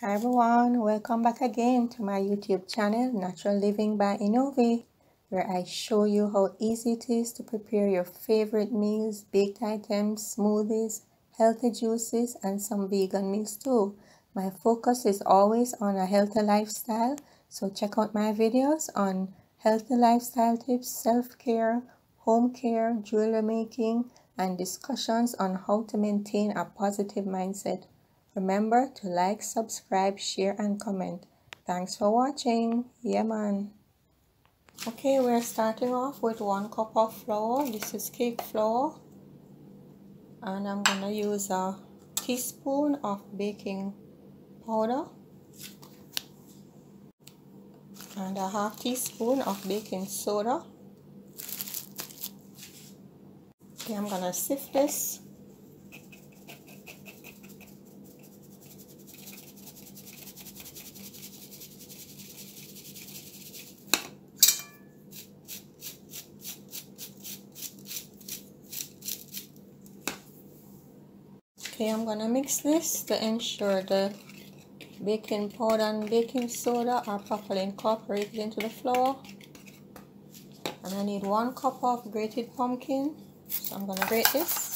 Hi everyone, welcome back again to my YouTube channel, Natural Living by Enovi, where I show you how easy it is to prepare your favorite meals, baked items, smoothies, healthy juices, and some vegan meals too. My focus is always on a healthy lifestyle, so check out my videos on healthy lifestyle tips, self-care, home care, jewelry making, and discussions on how to maintain a positive mindset. Remember to like, subscribe, share, and comment. Thanks for watching. Yeah, man. Okay, we're starting off with 1 cup of flour. This is cake flour. And I'm going to use a teaspoon of baking powder and a half teaspoon of baking soda. Okay, I'm going to sift this. Okay, I'm going to mix this to ensure the baking powder and baking soda are properly incorporated into the flour. And I need 1 cup of grated pumpkin, so I'm going to grate this.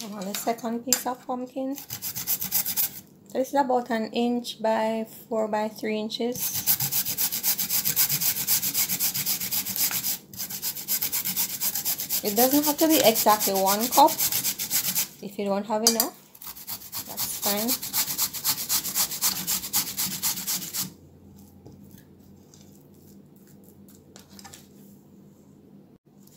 I'm on the second piece of pumpkin. So this is about 1 inch by 4 by 3 inches. It doesn't have to be exactly 1 cup. If you don't have enough, that's fine.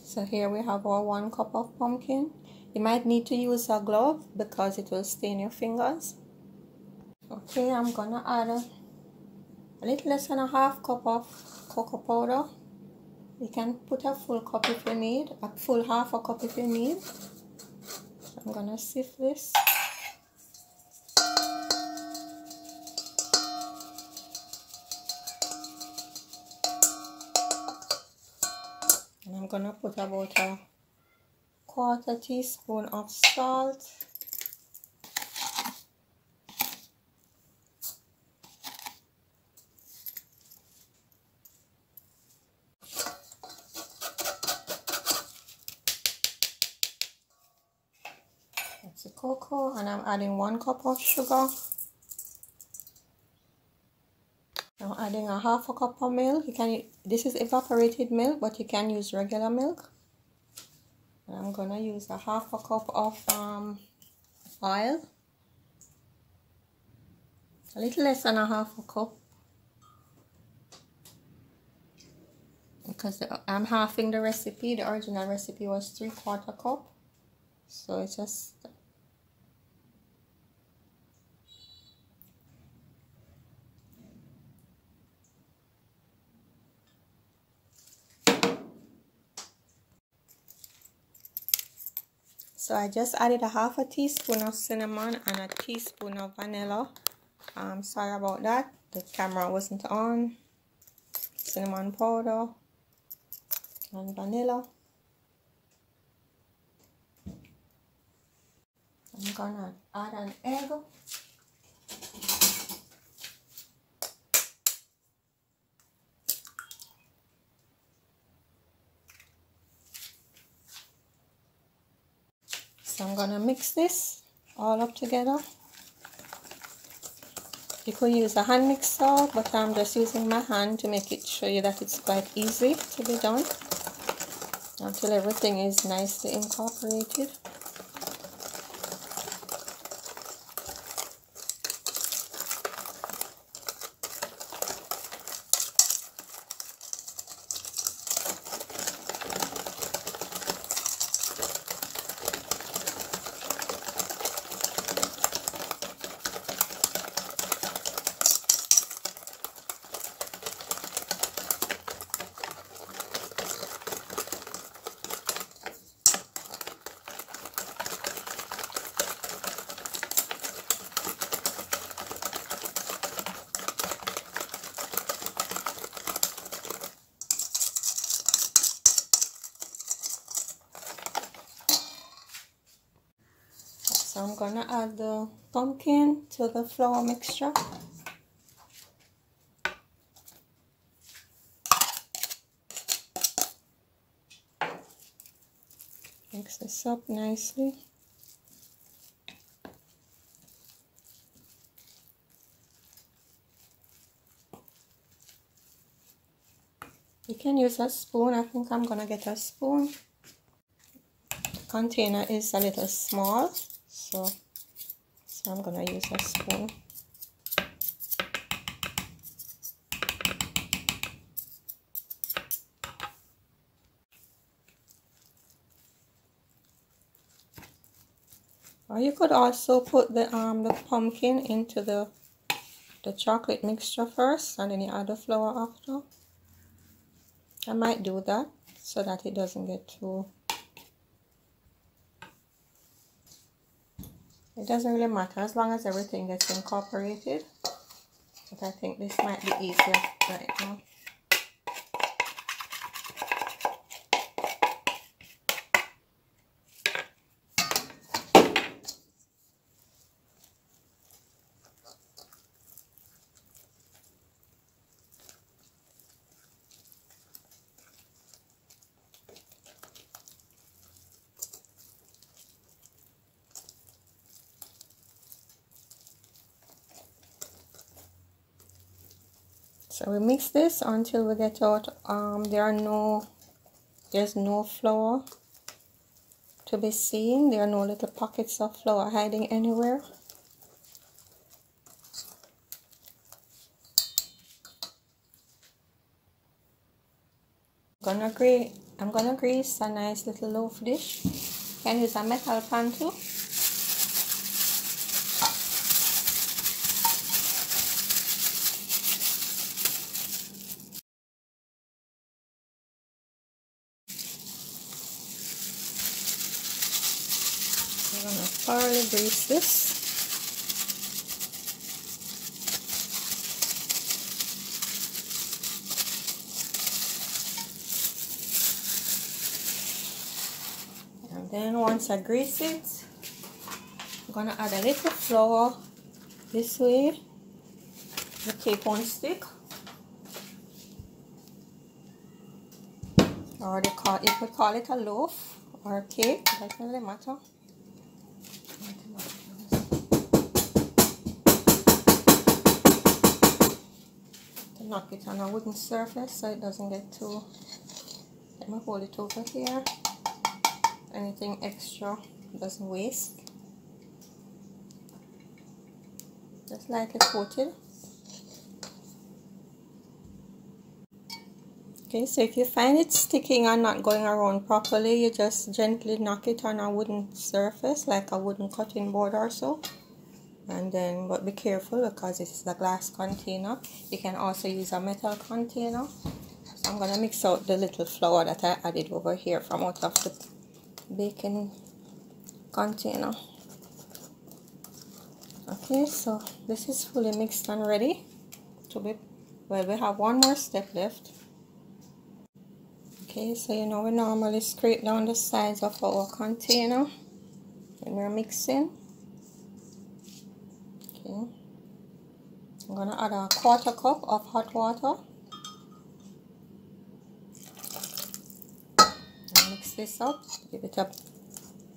So here we have our 1 cup of pumpkin. You might need to use a glove because it will stain your fingers. Okay, I'm gonna add a little less than a half cup of cocoa powder. You can put a full cup if you need, a full half a cup if you need. So I'm gonna sift this. And I'm gonna put about a 1/4 teaspoon of salt. That's the cocoa, and I'm adding 1 cup of sugar. I'm adding a half a cup of milk. This is evaporated milk, but you can use regular milk. And I'm gonna use a half a cup of oil. A little less than a half a cup. Because I'm halving the recipe. The original recipe was 3/4 cup. So it's just... So I just added a half a teaspoon of cinnamon and a teaspoon of vanilla. Sorry about that. The camera wasn't on. Cinnamon powder and vanilla. I'm gonna add an egg. So I'm gonna mix this all up together. You could use a hand mixer, but I'm just using my hand to make it show you that it's quite easy to be done until everything is nicely incorporated. So I'm gonna add the pumpkin to the flour mixture. Mix this up nicely. You can use a spoon. I think I'm gonna get a spoon. The container is a little small, so I'm gonna use a spoon. Or you could also put the pumpkin into the chocolate mixture first, and then you add the flour after. I might do that so that it doesn't get too. It doesn't really matter as long as everything gets incorporated. But I think this might be easier right now. So we mix this until we get out. There's no flour to be seen. There are no little pockets of flour hiding anywhere. I'm gonna grease a nice little loaf dish. You can use a metal pan too. I'm gonna thoroughly grease this. And then once I grease it, I'm gonna add a little flour this way. The cake won't stick. Or you could call it a loaf or a cake, it doesn't really matter. To knock it on a wooden surface so it doesn't get too. Let me hold it over here. Anything extra doesn't waste. Just lightly coated. Okay, so if you find it sticking and not going around properly, you just gently knock it on a wooden surface, like a wooden cutting board or so. And then, but be careful because this is a glass container. You can also use a metal container. So I'm gonna mix out the little flour that I added over here from out of the baking container. Okay, so this is fully mixed and ready to be. Well, we have one more step left. Okay, so you know we normally scrape down the sides of our container when we're mixing. Okay, I'm gonna add a 1/4 cup of hot water and mix this up. Give it up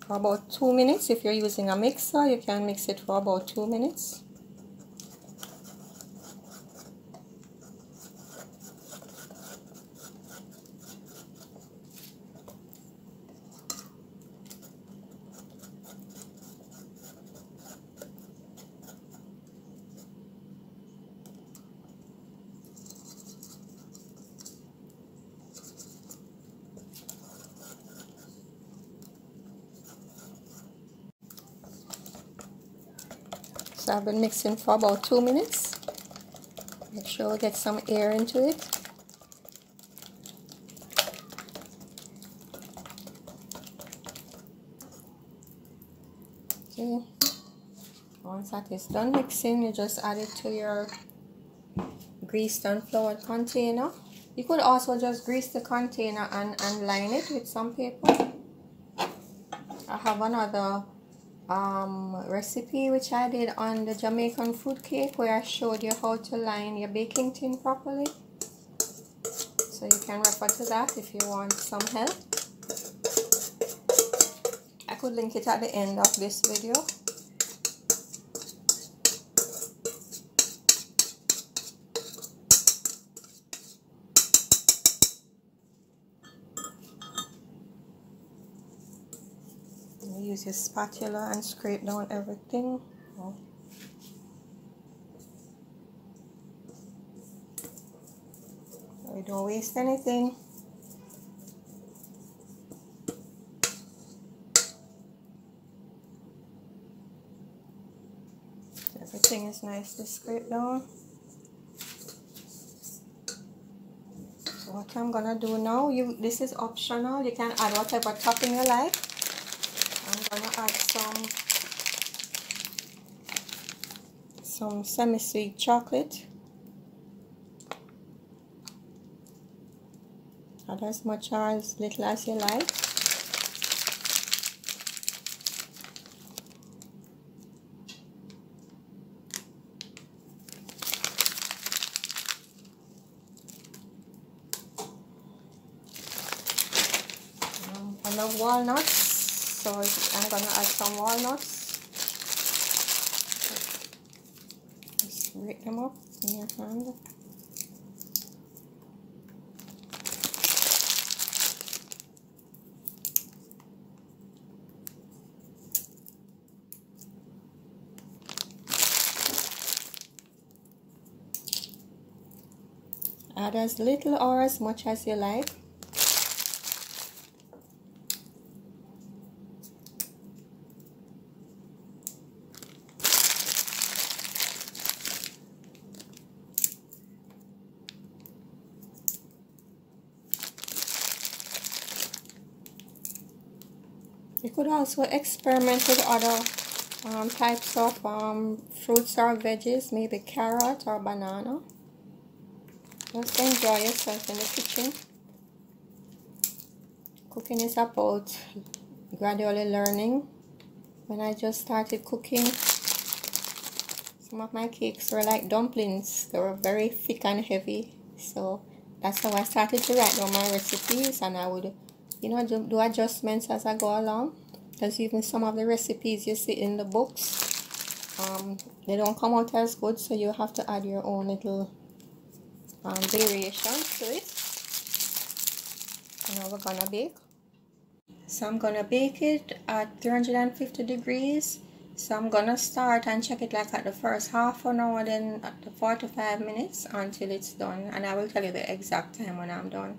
for about 2 minutes. If you're using a mixer, you can mix it for about 2 minutes. So I've been mixing for about 2 minutes. Make sure we get some air into it. Okay. Once that is done mixing, you just add it to your greased and floured container. You could also just grease the container and line it with some paper. I have another recipe which I did on the Jamaican fruit cake, where I showed you how to line your baking tin properly. So you can refer to that if you want some help. I could link it at the end of this video. You use your spatula and scrape down everything. Oh. We don't waste anything. Everything is nicely scraped down. So what I'm gonna do now, this is optional. You can add whatever topping you like. I'm gonna add some semi-sweet chocolate. Add as much or as little as you like. I love walnuts, so I'm gonna add some walnuts. Just break them up in your hand. Add as little or as much as you like. You could also experiment with other types of fruits or veggies, maybe carrot or banana. Just enjoy yourself in the kitchen. Cooking is about gradually learning. When I just started cooking, some of my cakes were like dumplings. They were very thick and heavy. So that's how I started to write down my recipes, and I would, you know, do adjustments as I go along. Because even some of the recipes you see in the books, they don't come out as good, so you have to add your own little variations to it. And now we're gonna bake. So I'm gonna bake it at 350 degrees. So I'm gonna start and check it like at the first half an hour, then at the 45 minutes until it's done, and I will tell you the exact time when I'm done.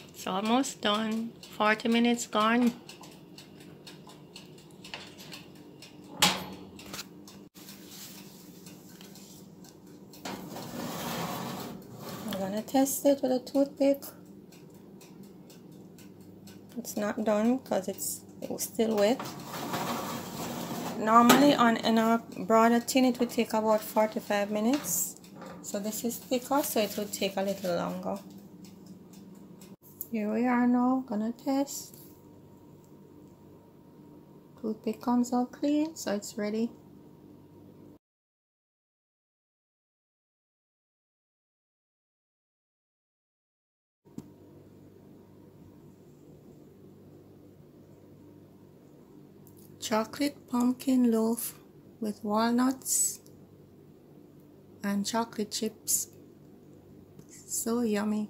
It's almost done. 40 minutes gone. I'm gonna test it with a toothpick. It's not done because it was still wet. Normally in a broader tin it would take about 45 minutes. So this is thicker, so it would take a little longer. Here we are now, gonna test. Toothpick comes out clean, so it's ready. Chocolate pumpkin loaf with walnuts and chocolate chips. So yummy.